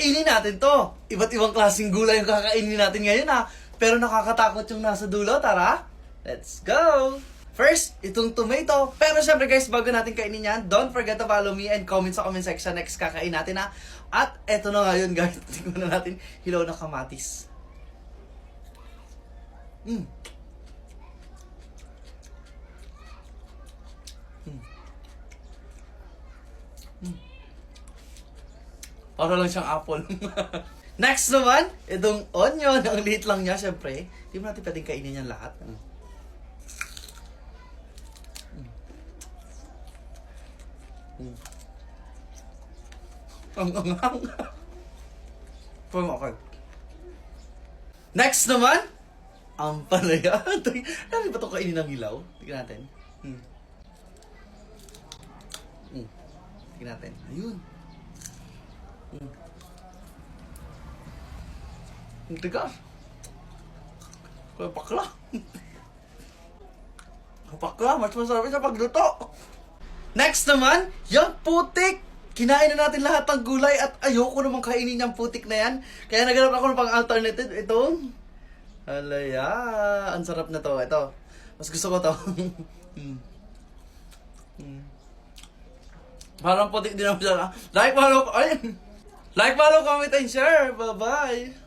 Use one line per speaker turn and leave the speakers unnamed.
Kainin natin to. Iba't ibang klaseng gulay yung kakainin natin ngayon ha. Pero nakakatakot yung nasa dulo. Tara, let's go! First, itong tomato. Pero syempre guys, bago natin kainin yan, don't forget to follow me and comment sa comment section next kakain natin ha. At eto na ngayon guys, tingnan na natin hilaw na kamatis. Para lang siyang apple. Next naman, itong onion. Ang liit lang niya, syempre. Hindi mo natin pwedeng kainin yan lahat. Ang angang. Okay. Next naman, ang palaya. Ano ba ito kainin ng hilaw? Tignan natin. Tignan natin. Ayun. Ang tigas. Kaya pakla. Pakla, mas masarap sa pagluto. Next naman, yung putik. Kinain na natin lahat ng gulay at ayoko namang kainin yung putik na yan. Kaya naghanap ako ng pang-alternative. Itong alaya. Ang sarap na to. Ito. Mas gusto ko to. Parang putik din naman siya. Like, follow, comment, and share. Bye-bye.